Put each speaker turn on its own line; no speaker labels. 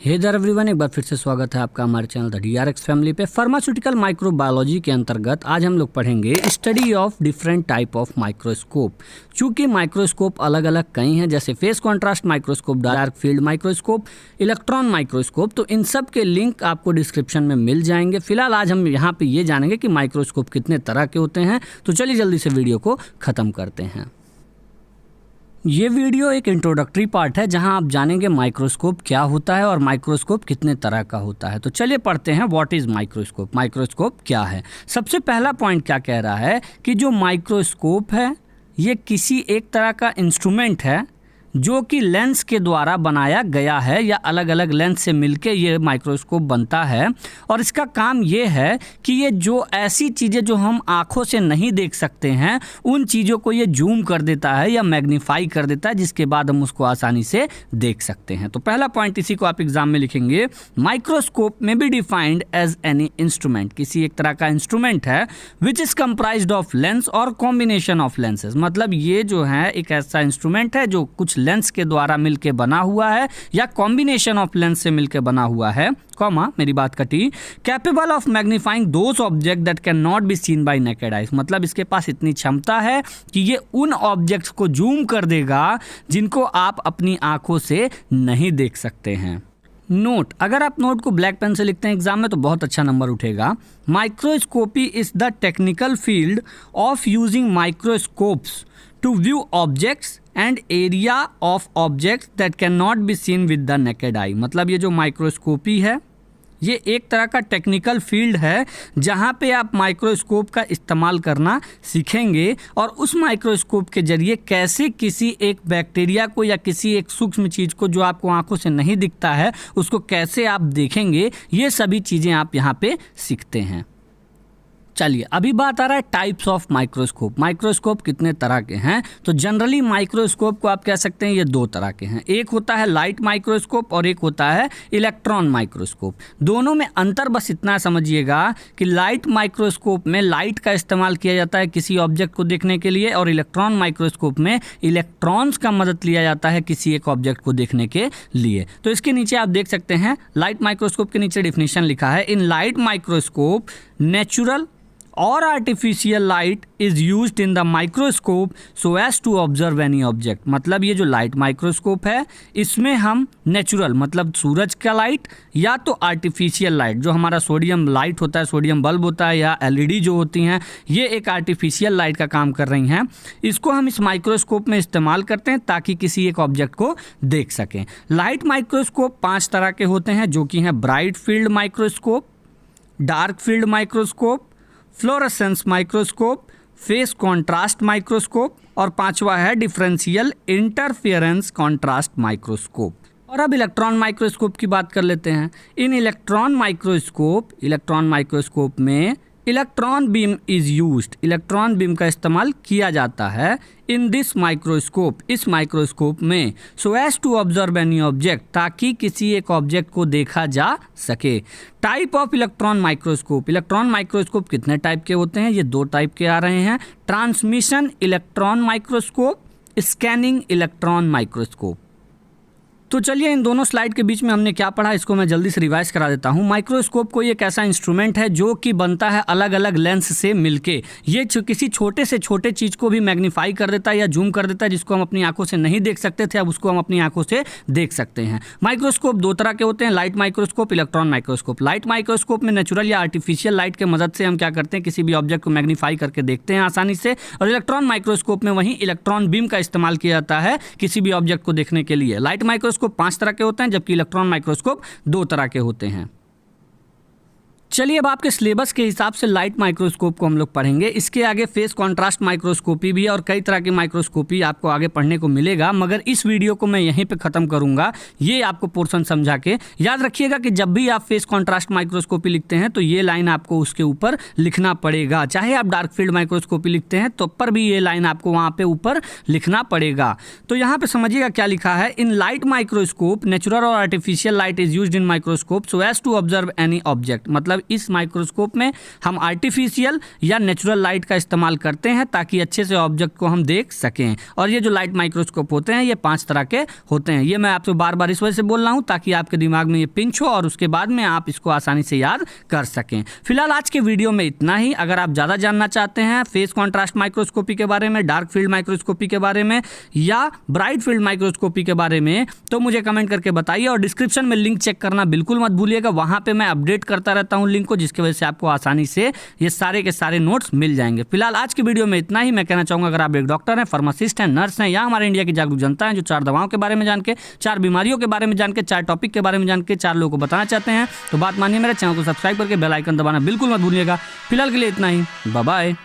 Hey there everyone, एक बार फिर से स्वागत है आपका हमारे चैनल द DRX फैमिली पे। फार्मास्यूटिकल माइक्रोबायोलॉजी के अंतर्गत आज हम लोग पढ़ेंगे study of different type of microscope. चूंकि माइक्रोस्कोप अलग अलग कई हैं, जैसे face contrast microscope, dark field microscope, electron microscope, तो इन सब के लिंक आपको डिस्क्रिप्शन में मिल जाएंगे। फिलहाल आज हम यहाँ पे ये जानेंगे कि माइक्रोस्कोप कितने तरह के होते हैं। तो चलिए जल्दी से वीडियो को ख़त्म करते हैं। ये वीडियो एक इंट्रोडक्टरी पार्ट है जहां आप जानेंगे माइक्रोस्कोप क्या होता है और माइक्रोस्कोप कितने तरह का होता है। तो चलिए पढ़ते हैं व्हाट इज़ माइक्रोस्कोप। माइक्रोस्कोप क्या है। सबसे पहला पॉइंट क्या कह रहा है कि जो माइक्रोस्कोप है ये किसी एक तरह का इंस्ट्रूमेंट है जो कि लेंस के द्वारा बनाया गया है या अलग अलग लेंस से मिलके ये माइक्रोस्कोप बनता है। और इसका काम ये है कि ये जो ऐसी चीज़ें जो हम आँखों से नहीं देख सकते हैं उन चीज़ों को ये जूम कर देता है या मैग्नीफाई कर देता है, जिसके बाद हम उसको आसानी से देख सकते हैं। तो पहला पॉइंट इसी को आप एग्जाम में लिखेंगे। माइक्रोस्कोप में be defined as any instrument, किसी एक तरह का इंस्ट्रूमेंट है which is comprised of lens और कॉम्बिनेशन ऑफ लेंसेज। मतलब ये जो है एक ऐसा इंस्ट्रूमेंट है जो कुछ लेंस के द्वारा मिलके बना हुआ है या कॉम्बिनेशन ऑफ लेंस से मिलके बना हुआ है, कॉमा मेरी बात कटी, capable of magnifying those object that can not be seen bye naked eyes. मतलब इसके पास इतनी क्षमता है कि ये उन ऑब्जेक्ट्स को जूम कर देगा जिनको आप अपनी आंखों से नहीं देख सकते हैं। नोट, अगर आप नोट को ब्लैक पेन से लिखते हैं एग्जाम में तो बहुत अच्छा नंबर उठेगा। Microscopy is the technical field of using microscopes to view objects and area of objects that cannot be seen with the naked eye। मतलब ये जो माइक्रोस्कोपी है ये एक तरह का टेक्निकल फील्ड है जहाँ पे आप माइक्रोस्कोप का इस्तेमाल करना सीखेंगे और उस माइक्रोस्कोप के जरिए कैसे किसी एक बैक्टीरिया को या किसी एक सूक्ष्म चीज़ को जो आपको आंखों से नहीं दिखता है उसको कैसे आप देखेंगे, ये सभी चीज़ें आप यहाँ पे सीखते हैं। चलिए अभी बात आ रहा है टाइप्स ऑफ माइक्रोस्कोप। माइक्रोस्कोप कितने तरह के हैं। तो जनरली माइक्रोस्कोप को आप कह सकते हैं ये दो तरह के हैं। एक होता है लाइट माइक्रोस्कोप और एक होता है इलेक्ट्रॉन माइक्रोस्कोप। दोनों में अंतर बस इतना समझिएगा कि लाइट माइक्रोस्कोप में लाइट का इस्तेमाल किया जाता है किसी ऑब्जेक्ट को देखने के लिए और इलेक्ट्रॉन माइक्रोस्कोप में इलेक्ट्रॉन्स का मदद लिया जाता है किसी एक ऑब्जेक्ट को देखने के लिए। तो इसके नीचे आप देख सकते हैं लाइट माइक्रोस्कोप के नीचे डिफिनीशन लिखा है। इन लाइट माइक्रोस्कोप नेचुरल और artificial light is used in the microscope so as to observe any object. मतलब ये जो लाइट माइक्रोस्कोप है इसमें हम नेचुरल मतलब सूरज का लाइट या तो आर्टिफिशियल लाइट जो हमारा सोडियम लाइट होता है, सोडियम बल्ब होता है या LED जो होती हैं, ये एक आर्टिफिशियल लाइट का काम कर रही हैं। इसको हम इस माइक्रोस्कोप में इस्तेमाल करते हैं ताकि किसी एक ऑब्जेक्ट को देख सकें। लाइट माइक्रोस्कोप 5 तरह के होते हैं जो कि हैं bright field microscope, dark field microscope, fluorescence microscope, face contrast microscope और 5वां है डिफरेंशियल इंटरफेरेंस कॉन्ट्रास्ट माइक्रोस्कोप। और अब इलेक्ट्रॉन माइक्रोस्कोप की बात कर लेते हैं। इन इलेक्ट्रॉन माइक्रोस्कोप में electron beam is used. Electron beam का इस्तेमाल किया जाता है इन दिस माइक्रोस्कोप, इस माइक्रोस्कोप में, so as to observe any object, ताकि किसी एक ऑब्जेक्ट को देखा जा सके। Type of electron microscope. Electron microscope कितने टाइप के होते हैं, ये 2 टाइप के आ रहे हैं। Transmission electron microscope, scanning electron microscope. तो चलिए इन दोनों स्लाइड के बीच में हमने क्या पढ़ा इसको मैं जल्दी से रिवाइज करा देता हूँ। माइक्रोस्कोप कोई एक ऐसा इंस्ट्रूमेंट है जो कि बनता है अलग अलग लेंस से मिलके। ये किसी छोटे से छोटे चीज़ को भी मैग्नीफाई कर देता है या जूम कर देता है, जिसको हम अपनी आंखों से नहीं देख सकते थे अब उसको हम अपनी आंखों से देख सकते हैं। माइक्रोस्कोप 2 तरह के होते हैं, light microscope, electron microscope. Light microscope में नेचुरल या आर्टिफिशियल लाइट के मदद से हम क्या करते हैं किसी भी ऑब्जेक्ट को मैग्नीफाई करके देखते हैं आसानी से। और इलेक्ट्रॉन माइक्रोस्कोप में वहीं इलेक्ट्रॉन बीम का इस्तेमाल किया जाता है किसी भी ऑब्जेक्ट को देखने के लिए। लाइट माइक्रोस्कोप 5 तरह के होते हैं जबकि इलेक्ट्रॉन माइक्रोस्कोप 2 तरह के होते हैं। चलिए अब आपके सिलेबस के हिसाब से लाइट माइक्रोस्कोप को हम लोग पढ़ेंगे। इसके आगे फेस कॉन्ट्रास्ट माइक्रोस्कोपी भी और कई तरह की माइक्रोस्कोपी आपको आगे पढ़ने को मिलेगा, मगर इस वीडियो को मैं यहीं पे ख़त्म करूंगा ये आपको पोर्शन समझा के। याद रखिएगा कि जब भी आप फेस कॉन्ट्रास्ट माइक्रोस्कोपी लिखते हैं तो ये लाइन आपको उसके ऊपर लिखना पड़ेगा। चाहे आप डार्क फील्ड माइक्रोस्कोपी लिखते हैं तो पर भी ये लाइन आपको वहाँ पर ऊपर लिखना पड़ेगा। तो यहाँ पर समझिएगा क्या लिखा है। इन लाइट माइक्रोस्कोप नेचुरल और artificial light is used in microscope so as to observe any object. मतलब मतलब इस माइक्रोस्कोप में हम आर्टिफिशियल या नेचुरल लाइट का इस्तेमाल करते हैं ताकि अच्छे से ऑब्जेक्ट को हम देख सकें। और ये जो लाइट माइक्रोस्कोप होते हैं ये 5 तरह के होते हैं। ये मैं आपसे बार बार इस वजह से बोल रहा हूँ ताकि आपके दिमाग में ये पिंच हो और उसके बाद में आप इसको आसानी से याद कर सकें। फिलहाल आज के वीडियो में इतना ही। अगर आप ज़्यादा जानना चाहते हैं फेस कॉन्ट्रास्ट माइक्रोस्कोपी के बारे में, डार्क फील्ड माइक्रोस्कोपी के बारे में या ब्राइट फील्ड माइक्रोस्कोपी के बारे में, तो मुझे कमेंट करके बताइए। और डिस्क्रिप्शन में लिंक चेक करना बिल्कुल मत भूलिएगा, वहाँ पे मैं अपडेट करता रहता हूँ लिंक को, जिसकी वजह से आपको आसानी से ये सारे के सारे नोट्स मिल जाएंगे। फिलहाल आज की वीडियो में इतना ही। मैं कहना चाहूँगा अगर आप एक डॉक्टर हैं, फार्मासिस्ट हैं, नर्स हैं या हमारे इंडिया की जागरूक जनता है जो 4 दवाओं के बारे में जान के, 4 बीमारियों के बारे में जान के, 4 टॉपिक के बारे में जान के 4 लोगों को बताना चाहते हैं, तो बात मानिए, मेरे चैनल को सब्सक्राइब करके बेल आइकन दबाना बिल्कुल मत भूलिएगा। फिलहाल के लिए इतना ही। Bye bye.